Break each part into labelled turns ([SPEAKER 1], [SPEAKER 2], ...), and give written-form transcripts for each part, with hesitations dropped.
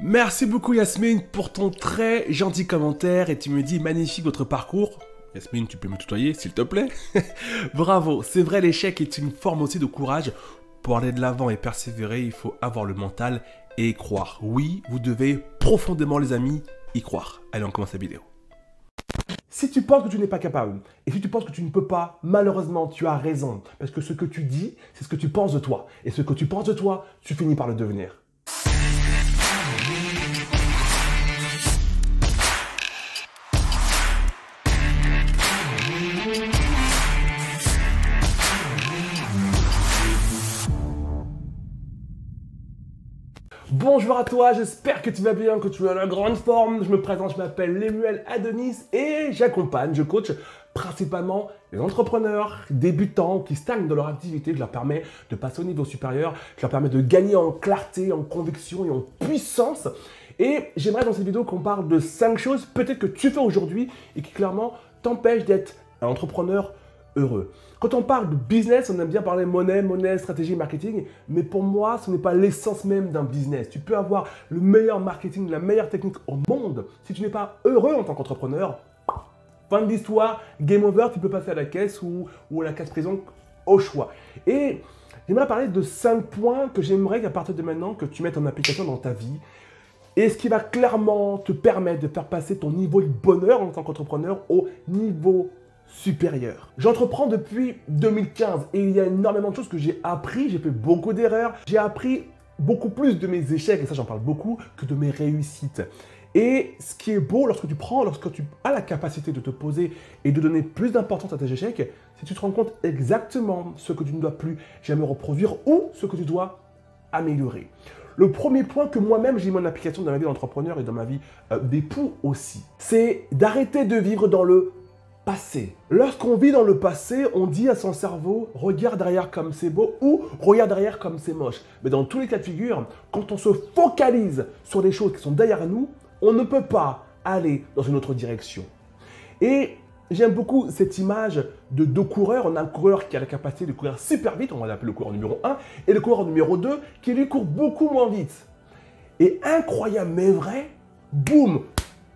[SPEAKER 1] Merci beaucoup Yasmine pour ton très gentil commentaire et tu me dis magnifique votre parcours. Yasmine, tu peux me tutoyer s'il te plaît. Bravo, c'est vrai, l'échec est une forme aussi de courage. Pour aller de l'avant et persévérer, il faut avoir le mental et y croire. Oui, vous devez profondément les amis y croire. Allez, on commence la vidéo. Si tu penses que tu n'es pas capable et si tu penses que tu ne peux pas, malheureusement, tu as raison. Parce que ce que tu dis, c'est ce que tu penses de toi. Et ce que tu penses de toi, tu finis par le devenir. Bonjour à toi, j'espère que tu vas bien, que tu es en grande forme. Je me présente, je m'appelle Lemuel Adonis et j'accompagne, je coach principalement les entrepreneurs débutants qui stagnent dans leur activité. Je leur permets de passer au niveau supérieur, je leur permets de gagner en clarté, en conviction et en puissance. Et j'aimerais dans cette vidéo qu'on parle de 5 choses peut-être que tu fais aujourd'hui et qui clairement t'empêchent d'être un entrepreneur heureux. Quand on parle de business, on aime bien parler monnaie, stratégie, marketing, mais pour moi, ce n'est pas l'essence même d'un business. Tu peux avoir le meilleur marketing, la meilleure technique au monde. Si tu n'es pas heureux en tant qu'entrepreneur, fin de l'histoire, game over, tu peux passer à la caisse ou à la caisse prison au choix. Et j'aimerais parler de 5 points que j'aimerais qu'à partir de maintenant, que tu mettes en application dans ta vie. Et ce qui va clairement te permettre de faire passer ton niveau de bonheur en tant qu'entrepreneur au niveau supérieur. J'entreprends depuis 2015 et il y a énormément de choses que j'ai appris, j'ai fait beaucoup d'erreurs, j'ai appris beaucoup plus de mes échecs, et ça j'en parle beaucoup, que de mes réussites. Et ce qui est beau lorsque tu as la capacité de te poser et de donner plus d'importance à tes échecs, c'est que tu te rends compte exactement ce que tu ne dois plus jamais reproduire ou ce que tu dois améliorer. Le premier point que moi-même j'ai mis en application dans ma vie d'entrepreneur et dans ma vie d'époux aussi, c'est d'arrêter de vivre dans le passé. Lorsqu'on vit dans le passé, on dit à son cerveau « regarde derrière comme c'est beau » ou « regarde derrière comme c'est moche ». Mais dans tous les cas de figure, quand on se focalise sur des choses qui sont derrière nous, on ne peut pas aller dans une autre direction. Et j'aime beaucoup cette image de 2 coureurs. On a un coureur qui a la capacité de courir super vite, on va l'appeler le coureur numéro 1, et le coureur numéro 2 qui lui court beaucoup moins vite. Et incroyable mais vrai, boum,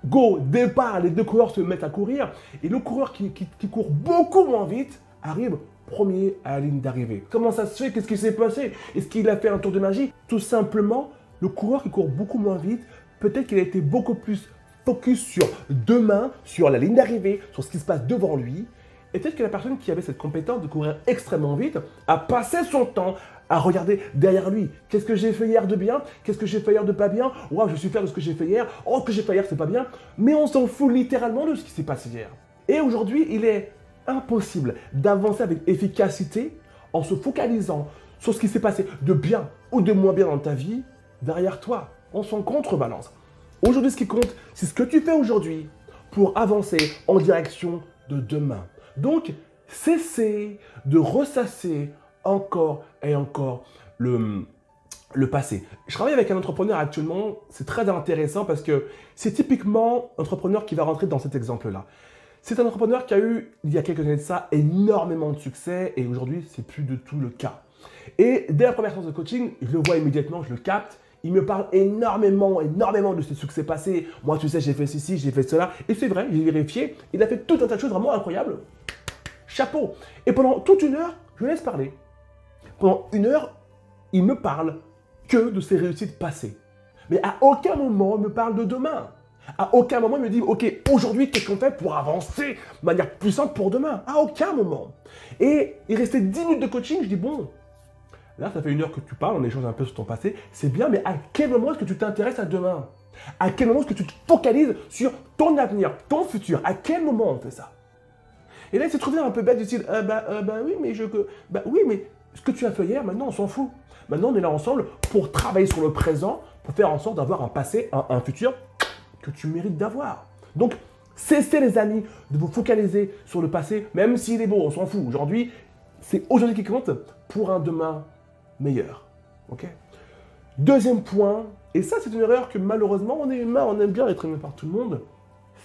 [SPEAKER 1] go, départ, les 2 coureurs se mettent à courir et le coureur qui court beaucoup moins vite arrive premier à la ligne d'arrivée. Comment ça se fait? Qu'est-ce qui s'est passé? Est-ce qu'il a fait un tour de magie? Tout simplement, le coureur qui court beaucoup moins vite, peut-être qu'il a été beaucoup plus focus sur demain, sur la ligne d'arrivée, sur ce qui se passe devant lui. Et peut-être que la personne qui avait cette compétence de courir extrêmement vite a passé son temps à regarder derrière lui. Qu'est-ce que j'ai fait hier de bien? Qu'est-ce que j'ai fait hier de pas bien? Waouh, je suis fier de ce que j'ai fait hier. Oh, ce que j'ai fait hier, c'est pas bien. Mais on s'en fout littéralement de ce qui s'est passé hier. Et aujourd'hui, il est impossible d'avancer avec efficacité en se focalisant sur ce qui s'est passé de bien ou de moins bien dans ta vie derrière toi. On s'en contrebalance. Aujourd'hui, ce qui compte, c'est ce que tu fais aujourd'hui pour avancer en direction de demain. Donc, cessez de ressasser encore et encore le passé. Je travaille avec un entrepreneur actuellement, c'est très intéressant parce que c'est typiquement un entrepreneur qui va rentrer dans cet exemple-là. C'est un entrepreneur qui a eu, il y a quelques années de ça, énormément de succès et aujourd'hui, c'est plus du tout le cas. Et dès la première séance de coaching, je le vois immédiatement, je le capte. Il me parle énormément de ses succès passés. Moi, tu sais, j'ai fait ceci, j'ai fait cela. Et c'est vrai, j'ai vérifié. Il a fait tout un tas de choses vraiment incroyables. Chapeau. Et pendant toute une heure, je le laisse parler. Pendant une heure, il me parle que de ses réussites passées. Mais à aucun moment, il me parle de demain. À aucun moment, il me dit, OK, aujourd'hui, qu'est-ce qu'on fait pour avancer de manière puissante pour demain? À aucun moment. Et il restait 10 minutes de coaching. Je dis, bon, là, ça fait une heure que tu parles, on échange un peu sur ton passé. C'est bien, mais à quel moment est-ce que tu t'intéresses à demain? À quel moment est-ce que tu te focalises sur ton avenir, ton futur? À quel moment on fait ça? Et là, il s'est trouvé un peu bête de dire, oui, mais ce que tu as fait hier, maintenant, on s'en fout. Maintenant, on est là ensemble pour travailler sur le présent, pour faire en sorte d'avoir un passé, un futur que tu mérites d'avoir. Donc, cessez les amis de vous focaliser sur le passé, même s'il est beau, on s'en fout. Aujourd'hui, c'est aujourd'hui qui compte pour un demain meilleur. Ok? Deuxième point, et ça c'est une erreur que malheureusement on est humain, on aime bien être aimé par tout le monde.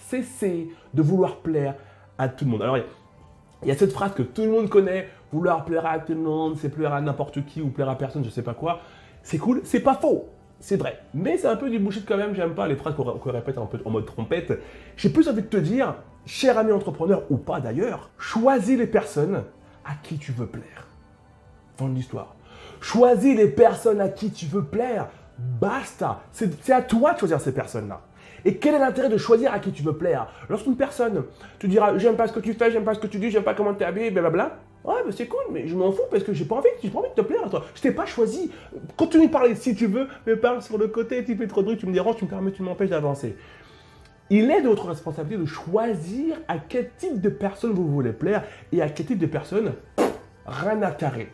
[SPEAKER 1] Cessez de vouloir plaire à tout le monde. Alors il y a cette phrase que tout le monde connaît, vouloir plaire à tout le monde, c'est plaire à n'importe qui ou plaire à personne, je sais pas quoi. C'est cool, c'est pas faux. c'est vrai. Mais c'est un peu du bullshit quand même, j'aime pas les phrases qu'on répète un peu en mode trompette. J'ai plus envie de te dire, cher ami entrepreneur ou pas d'ailleurs, choisis les personnes à qui tu veux plaire. Fin de l'histoire. Choisis les personnes à qui tu veux plaire. Basta. C'est à toi de choisir ces personnes-là. Et quel est l'intérêt de choisir à qui tu veux plaire? Lorsqu'une personne te dira j'aime pas ce que tu fais, j'aime pas ce que tu dis, j'aime pas comment tu es habillé, blablabla. Ouais, mais c'est cool, mais je m'en fous parce que j'ai pas envie de te plaire à toi. Je t'ai pas choisi. Continue de parler si tu veux, mais parle sur le côté, tu fais trop de bruit, tu me déranges, tu m'empêches d'avancer. Il est de votre responsabilité de choisir à quel type de personne vous voulez plaire et à quel type de personne, rien à carrer.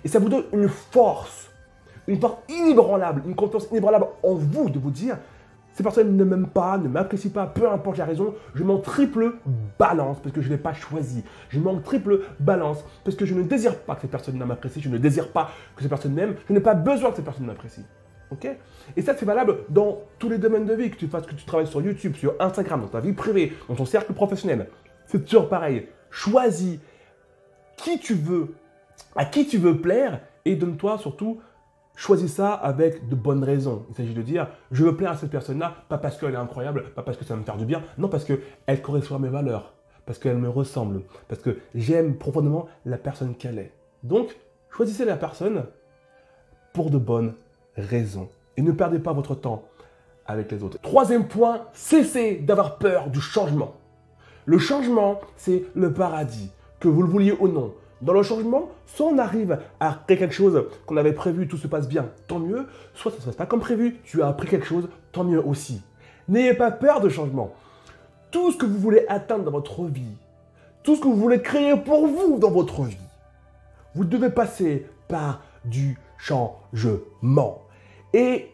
[SPEAKER 1] Et ça vous donne une force inébranlable, une confiance inébranlable en vous de vous dire ces personnes ne m'aiment pas, ne m'apprécient pas, peu importe la raison, je m'en triple balance parce que je ne l'ai pas choisi. Je m'en triple balance parce que je ne désire pas que ces personnes m'apprécient, je ne désire pas que ces personnes m'aiment, je n'ai pas besoin que ces personnes m'apprécient. Ok? Et ça, c'est valable dans tous les domaines de vie, que tu travailles sur YouTube, sur Instagram, dans ta vie privée, dans ton cercle professionnel. C'est toujours pareil. Choisis qui tu veux, à qui tu veux plaire et donne-toi surtout. Choisis ça avec de bonnes raisons. Il s'agit de dire, je veux plaire à cette personne-là, pas parce qu'elle est incroyable, pas parce que ça va me faire du bien, non parce qu'elle correspond à mes valeurs, parce qu'elle me ressemble, parce que j'aime profondément la personne qu'elle est. Donc, choisissez la personne pour de bonnes raisons. Et ne perdez pas votre temps avec les autres. Troisième point, cessez d'avoir peur du changement. Le changement, c'est le paradis, que vous le vouliez ou non. Dans le changement, soit on arrive à créer quelque chose qu'on avait prévu, tout se passe bien, tant mieux, soit ça ne se passe pas comme prévu, tu as appris quelque chose, tant mieux aussi. N'ayez pas peur de changement. Tout ce que vous voulez atteindre dans votre vie, tout ce que vous voulez créer pour vous dans votre vie, vous devez passer par du changement. Et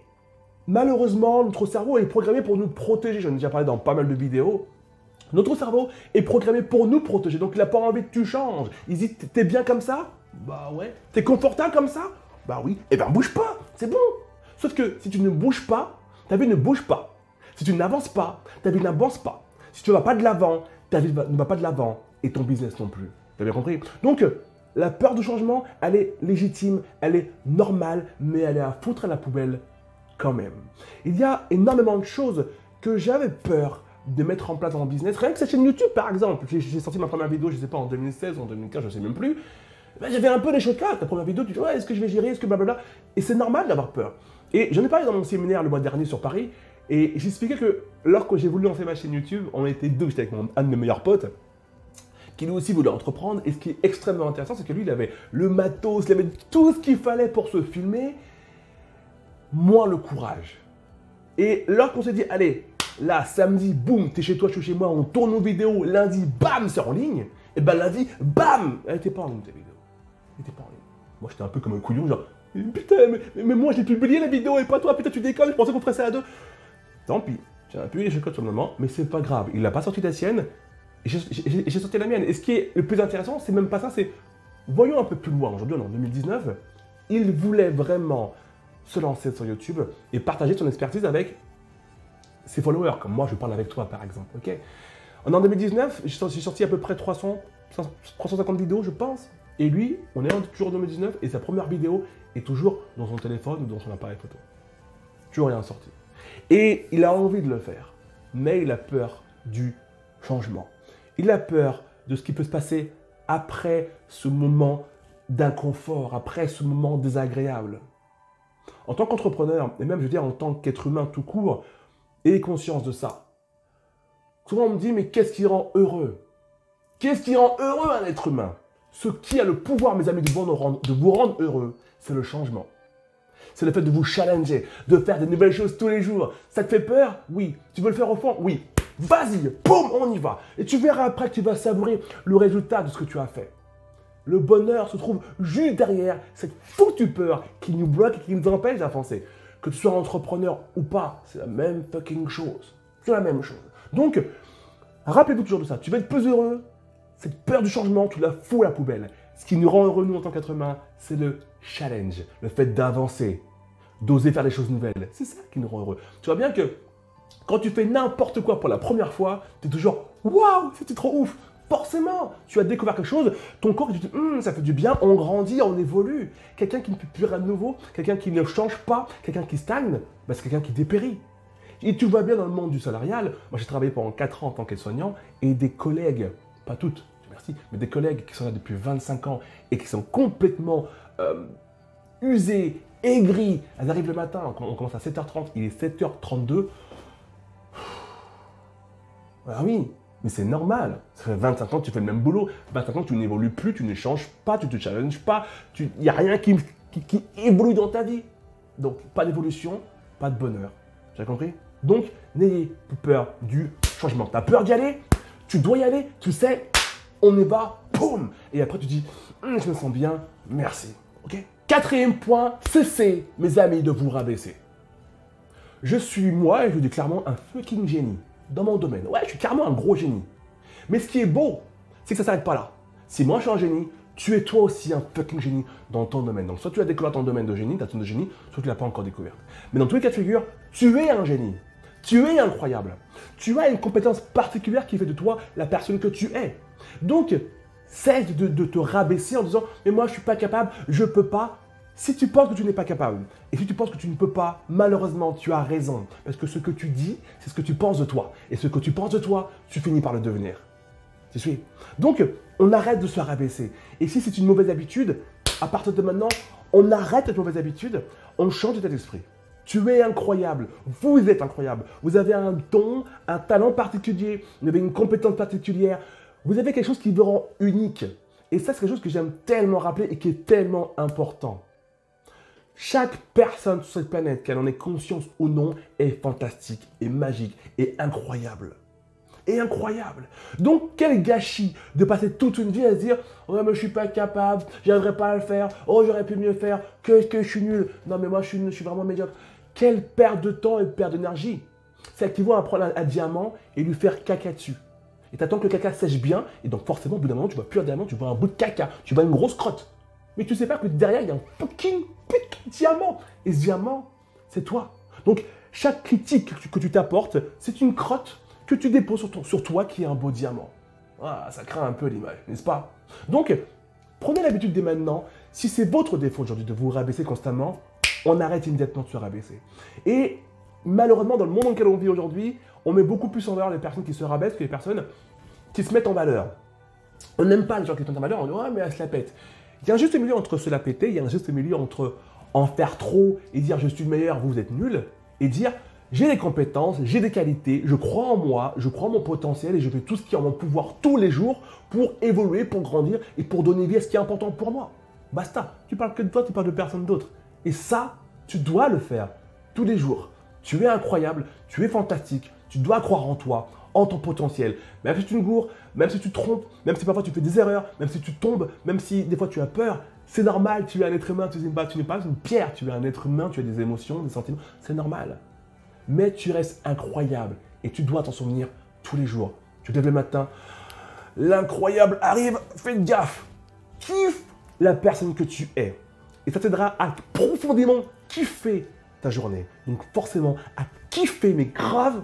[SPEAKER 1] malheureusement, notre cerveau est programmé pour nous protéger. J'en ai déjà parlé dans pas mal de vidéos. Notre cerveau est programmé pour nous protéger, donc il n'a pas envie que tu changes. Il dit, t'es bien comme ça? Bah ouais. T'es confortable comme ça? Bah oui. Eh ben bouge pas, c'est bon. Sauf que si tu ne bouges pas, ta vie ne bouge pas. Si tu n'avances pas, ta vie n'avance pas. Si tu ne vas pas de l'avant, ta vie ne va pas de l'avant et ton business non plus. Tu as bien compris? Donc, la peur du changement, elle est légitime, elle est normale, mais elle est à foutre à la poubelle quand même. Il y a énormément de choses que j'avais peur de mettre en place dans mon business. Rien que cette chaîne YouTube, par exemple. J'ai sorti ma première vidéo, je ne sais pas, en 2016 ou en 2015, je ne sais même plus. Ben, j'avais un peu des chocs là. Ta première vidéo, tu dis, ouais, est-ce que je vais gérer, est-ce que blablabla. Et c'est normal d'avoir peur. Et j'en ai parlé dans mon séminaire le mois dernier sur Paris. Et j'expliquais que lorsque j'ai voulu lancer ma chaîne YouTube, on était deux, j'étais avec un de mes meilleurs potes, qui lui aussi voulait entreprendre. Et ce qui est extrêmement intéressant, c'est que lui, il avait le matos, il avait tout ce qu'il fallait pour se filmer, moins le courage. Et lorsqu'on s'est dit, allez, là, samedi, boum, t'es chez toi, je suis chez moi, on tourne nos vidéos, lundi, bam, c'est en ligne, et ben lundi, bam, elle était pas en ligne, ta vidéo. Elle était pas en ligne. Moi, j'étais un peu comme un couillon, genre, putain, mais moi, j'ai publié la vidéo et pas toi, putain, tu déconnes, je pensais qu'on ferait ça à deux. Tant pis, j'ai un peu eu les chocottes sur le moment, mais c'est pas grave, il n'a pas sorti la sienne, et j'ai sorti la mienne. Et ce qui est le plus intéressant, c'est même pas ça, c'est, voyons un peu plus loin, aujourd'hui, on est en 2019, il voulait vraiment se lancer sur YouTube et partager son expertise avec ses followers, comme moi je parle avec toi par exemple, ok? En 2019, j'ai sorti à peu près 350 vidéos je pense, et lui, on est toujours en 2019 et sa première vidéo est toujours dans son téléphone ou dans son appareil photo. Toujours rien sorti. Et il a envie de le faire, mais il a peur du changement. Il a peur de ce qui peut se passer après ce moment d'inconfort, après ce moment désagréable. En tant qu'entrepreneur, et même je veux dire en tant qu'être humain tout court, ayez conscience de ça. Souvent on me dit, mais qu'est-ce qui rend heureux? Qu'est-ce qui rend heureux un être humain? Ce qui a le pouvoir, mes amis, de vous rendre heureux, c'est le changement. C'est le fait de vous challenger, de faire de nouvelles choses tous les jours. Ça te fait peur? Oui. Tu veux le faire au fond? Oui. Vas-y, boum, on y va. Et tu verras après que tu vas savourer le résultat de ce que tu as fait. Le bonheur se trouve juste derrière cette foutue peur qui nous bloque et qui nous empêche d'avancer. Que tu sois entrepreneur ou pas, c'est la même fucking chose. C'est la même chose. Donc, rappelez-vous toujours de ça. Tu veux être plus heureux, cette peur du changement, tu la fous à la poubelle. Ce qui nous rend heureux, nous, en tant qu'être humain, c'est le challenge, le fait d'avancer, d'oser faire des choses nouvelles. C'est ça qui nous rend heureux. Tu vois bien que quand tu fais n'importe quoi pour la première fois, tu es toujours « Waouh, c'était trop ouf !» Forcément, tu as découvert quelque chose, ton corps, tu te dis, ça fait du bien, on grandit, on évolue. Quelqu'un qui ne peut plus rien de nouveau, quelqu'un qui ne change pas, quelqu'un qui stagne, bah, c'est quelqu'un qui dépérit. Et tu vois bien dans le monde du salarial, moi j'ai travaillé pendant 4 ans en tant qu'aide-soignant, et des collègues, pas toutes, merci, mais des collègues qui sont là depuis 25 ans et qui sont complètement usés, aigris. Elles arrivent le matin, on commence à 7h30, il est 7h32. Ah oui, mais c'est normal. Ça fait 25 ans que tu fais le même boulot. 25 ans que tu n'évolues plus, tu ne changes pas, tu ne te challenges pas. Il n'y a rien qui évolue dans ta vie. Donc, pas d'évolution, pas de bonheur. Tu as compris? Donc, n'ayez plus peur du changement. Tu as peur d'y aller? Tu dois y aller, tu sais, on y va, boum. Et après, tu dis, je me sens bien, merci. Ok? Quatrième point, cessez, mes amis, de vous rabaisser. Je suis, moi, et je dis clairement, un fucking génie dans mon domaine. Ouais, je suis carrément un gros génie. Mais ce qui est beau, c'est que ça ne s'arrête pas là. Si moi, je suis un génie, tu es toi aussi un fucking génie dans ton domaine. Donc, soit tu as découvert ton domaine de génie, ta zone de génie, soit tu ne l'as pas encore découverte. Mais dans tous les cas de figure, tu es un génie. Tu es incroyable. Tu as une compétence particulière qui fait de toi la personne que tu es. Donc, cesse de te rabaisser en disant « Mais moi, je ne suis pas capable, je ne peux pas ». Si tu penses que tu n'es pas capable, et si tu penses que tu ne peux pas, malheureusement, tu as raison. Parce que ce que tu dis, c'est ce que tu penses de toi. Et ce que tu penses de toi, tu finis par le devenir. Tu suis? Donc, on arrête de se rabaisser. Et si c'est une mauvaise habitude, à partir de maintenant, on arrête cette mauvaise habitude, on change d'état d'esprit. Tu es incroyable, vous êtes incroyable, vous avez un don, un talent particulier, vous avez une compétence particulière, vous avez quelque chose qui vous rend unique. Et ça, c'est quelque chose que j'aime tellement rappeler et qui est tellement important. Chaque personne sur cette planète, qu'elle en ait conscience ou non, est fantastique, et magique, et incroyable. Et incroyable. Donc, quel gâchis de passer toute une vie à se dire « Ouais, mais je suis pas capable, j'arriverai pas à le faire, oh, j'aurais pu mieux faire, que je suis nul, non, mais moi, je suis vraiment médiocre. » Quelle perte de temps et perte d'énergie. C'est activement à prendre un diamant et lui faire caca dessus. Et tu attends que le caca sèche bien, et donc forcément, au bout d'un moment, tu vois plus un diamant, tu vois un bout de caca, tu vois une grosse crotte. Mais tu ne sais pas que derrière, il y a un fucking diamant. Et ce diamant, c'est toi. Donc, chaque critique que tu t'apportes, c'est une crotte que tu déposes sur toi qui est un beau diamant. Ah, ça craint un peu l'image, n'est-ce pas? Donc, prenez l'habitude dès maintenant, si c'est votre défaut aujourd'hui de vous rabaisser constamment, on arrête immédiatement de se rabaisser. Et malheureusement, dans le monde dans lequel on vit aujourd'hui, on met beaucoup plus en valeur les personnes qui se rabaissent que les personnes qui se mettent en valeur. On n'aime pas les gens qui se mettent en valeur, on dit « Ouais, mais elle se la pète ». Il y a un juste milieu entre se la péter, il y a un juste milieu entre en faire trop et dire je suis le meilleur, vous êtes nul, et dire j'ai des compétences, j'ai des qualités, je crois en moi, je crois en mon potentiel et je fais tout ce qui est en mon pouvoir tous les jours pour évoluer, pour grandir et pour donner vie à ce qui est important pour moi. Basta, tu parles que de toi, tu parles de personne d'autre. Et ça, tu dois le faire tous les jours. Tu es incroyable, tu es fantastique, tu dois croire en toi, en ton potentiel. Même si tu te gourres, même si tu te trompes, même si parfois tu fais des erreurs, même si tu tombes, même si des fois tu as peur, c'est normal, tu es un être humain, tu n'es pas une pierre, tu es un être humain, tu as des émotions, des sentiments, c'est normal. Mais tu restes incroyable et tu dois t'en souvenir tous les jours. Tu te lèves le matin, l'incroyable arrive, fais gaffe, kiffe la personne que tu es. Et ça t'aidera à profondément kiffer ta journée. Donc forcément, à kiffer, mais grave,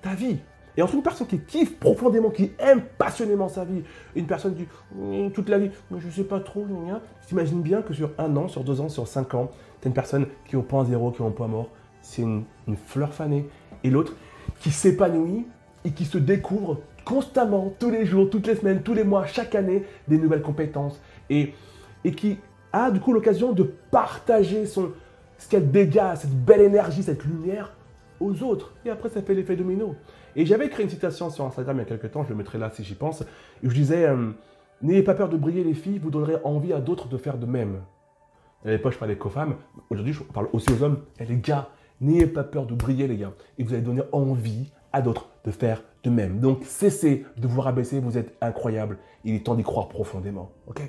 [SPEAKER 1] ta vie. Et entre une personne qui kiffe profondément, qui aime passionnément sa vie, et une personne qui toute la vie, mais je ne sais pas trop, t'imagines bien que sur 1 an, sur 2 ans, sur 5 ans, tu as une personne qui est au point zéro, qui est au point mort, c'est une fleur fanée. Et l'autre qui s'épanouit et qui se découvre constamment, tous les jours, toutes les semaines, tous les mois, chaque année, des nouvelles compétences. Et qui a du coup l'occasion de partager ce qu'elle dégage, cette belle énergie, cette lumière aux autres. Et après, ça fait l'effet domino. Et j'avais créé une citation sur Instagram il y a quelques temps, je le mettrai là si j'y pense, où je disais « N'ayez pas peur de briller les filles, vous donnerez envie à d'autres de faire de même. » À l'époque, je parlais qu'aux femmes, aujourd'hui, je parle aussi aux hommes. Et les gars, n'ayez pas peur de briller, les gars. Et vous allez donner envie à d'autres de faire de même. Donc, cessez de vous rabaisser, vous êtes incroyable. Il est temps d'y croire profondément, ok?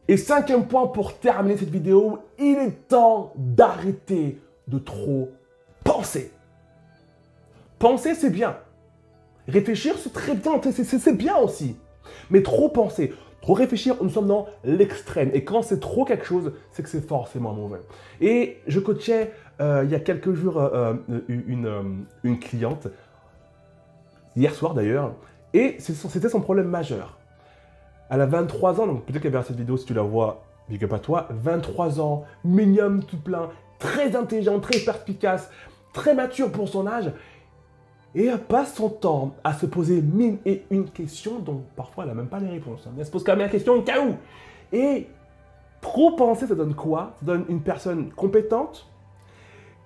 [SPEAKER 1] Et 5e point pour terminer cette vidéo, il est temps d'arrêter de trop penser. Penser, c'est bien. Réfléchir, c'est très bien, c'est bien aussi. Mais trop penser, trop réfléchir, nous sommes dans l'extrême. Et quand c'est trop quelque chose, c'est que c'est forcément mauvais. Et je coachais il y a quelques jours une cliente, hier soir d'ailleurs, Et c'était son problème majeur. Elle a 23 ans, donc peut-être qu'elle verra cette vidéo si tu la vois, big up à toi. 23 ans, mignon tout plein, très intelligent, très perspicace, très mature pour son âge. Et elle passe son temps à se poser mille et une questions dont parfois elle n'a même pas les réponses. Elle se pose quand même la question au cas où. Et trop penser, ça donne quoi? Ça donne une personne compétente,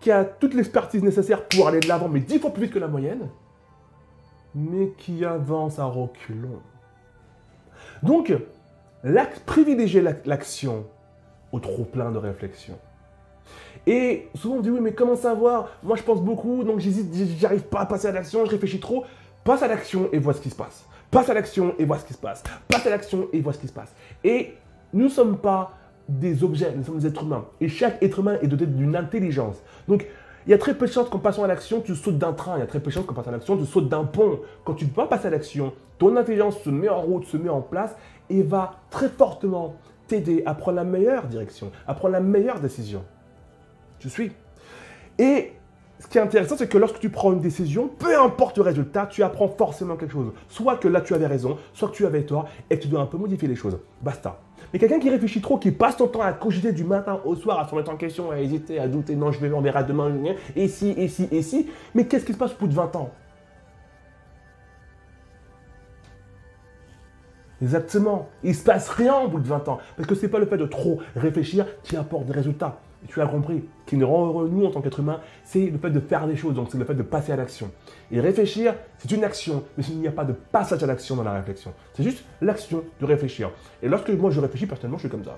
[SPEAKER 1] qui a toute l'expertise nécessaire pour aller de l'avant, mais 10 fois plus vite que la moyenne, mais qui avance à reculons. Donc, privilégier l'action au trop plein de réflexion. Et souvent on dit oui, mais comment savoir? Moi je pense beaucoup, donc j'hésite, j'arrive pas à passer à l'action, je réfléchis trop. Passe à l'action et vois ce qui se passe. Passe à l'action et vois ce qui se passe. Passe à l'action et vois ce qui se passe. Et nous ne sommes pas des objets, nous sommes des êtres humains. Et chaque être humain est doté d'une intelligence. Donc, il y a très peu de chances qu'en passant à l'action, tu sautes d'un train. Il y a très peu de chances qu'en passant à l'action, tu sautes d'un pont. Quand tu ne peux pas passer à l'action, ton intelligence se met en route, se met en place et va très fortement t'aider à prendre la meilleure direction, à prendre la meilleure décision. Tu suis? Et ce qui est intéressant, c'est que lorsque tu prends une décision, peu importe le résultat, tu apprends forcément quelque chose. Soit que là, tu avais raison, soit que tu avais tort et que tu dois un peu modifier les choses. Basta. Mais quelqu'un qui réfléchit trop, qui passe son temps à cogiter du matin au soir, à se remettre en question, à hésiter, à douter, non, on verra demain, et si, et si, et si. Mais qu'est-ce qui se passe au bout de 20 ans? Exactement. Il ne se passe rien au bout de 20 ans. Parce que ce n'est pas le fait de trop réfléchir qui apporte des résultats. Et tu as compris. Ce qui nous rend heureux, nous, en tant qu'être humain, c'est le fait de faire des choses. Donc, c'est le fait de passer à l'action. Et réfléchir, c'est une action. Mais il n'y a pas de passage à l'action dans la réflexion. C'est juste l'action de réfléchir. Et lorsque moi, je réfléchis, personnellement, je suis comme ça.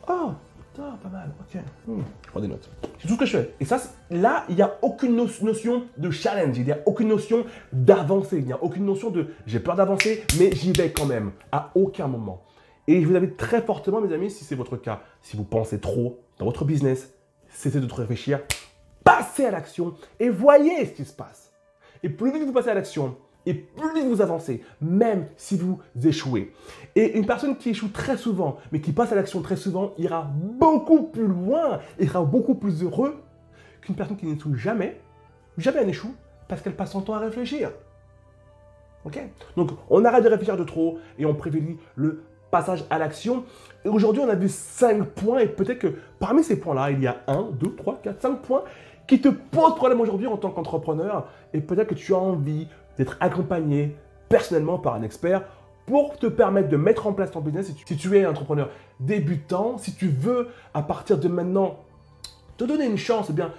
[SPEAKER 1] Oh, pas mal. Ok. Je prends des notes. C'est tout ce que je fais. Et ça, là, il n'y a aucune notion de challenge. Il n'y a aucune notion d'avancer. Il n'y a aucune notion de j'ai peur d'avancer, mais j'y vais quand même. À aucun moment. Et je vous invite très fortement, mes amis, si c'est votre cas, si vous pensez trop dans votre business, cessez de trop réfléchir, passez à l'action et voyez ce qui se passe. Et plus vite vous passez à l'action, et plus vite vous avancez, même si vous échouez. Et une personne qui échoue très souvent, mais qui passe à l'action très souvent, ira beaucoup plus loin, ira beaucoup plus heureux qu'une personne qui n'échoue jamais, jamais elle échoue, parce qu'elle passe son temps à réfléchir. Ok? Donc, on arrête de réfléchir de trop et on privilégie le passage à l'action. Et aujourd'hui, on a vu 5 points et peut-être que parmi ces points-là, il y a 1, 2, 3, 4, 5 points qui te posent problème aujourd'hui en tant qu'entrepreneur et peut-être que tu as envie d'être accompagné personnellement par un expert pour te permettre de mettre en place ton business. Si tu es un entrepreneur débutant, si tu veux à partir de maintenant te donner une chance, eh bien,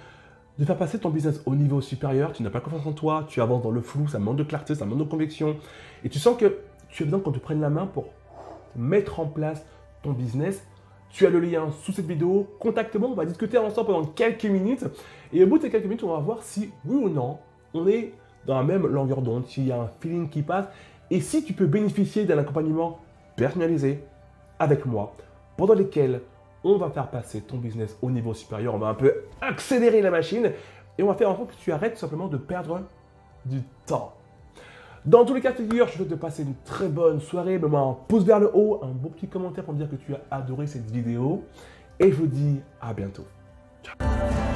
[SPEAKER 1] de faire passer ton business au niveau supérieur, tu n'as pas confiance en toi, tu avances dans le flou, ça manque de clarté, ça manque de conviction et tu sens que tu as besoin qu'on te prenne la main pour mettre en place ton business. Tu as le lien sous cette vidéo, contacte-moi, on va discuter ensemble pendant quelques minutes et au bout de ces quelques minutes, on va voir si oui ou non, on est dans la même longueur d'onde, s'il y a un feeling qui passe et si tu peux bénéficier d'un accompagnement personnalisé avec moi pendant lequel on va faire passer ton business au niveau supérieur, on va un peu accélérer la machine et on va faire en sorte que tu arrêtes simplement de perdre du temps. Dans tous les cas de figure, je te souhaite de passer une très bonne soirée. Mets-moi un pouce vers le haut, un beau petit commentaire pour me dire que tu as adoré cette vidéo. Et je vous dis à bientôt. Ciao.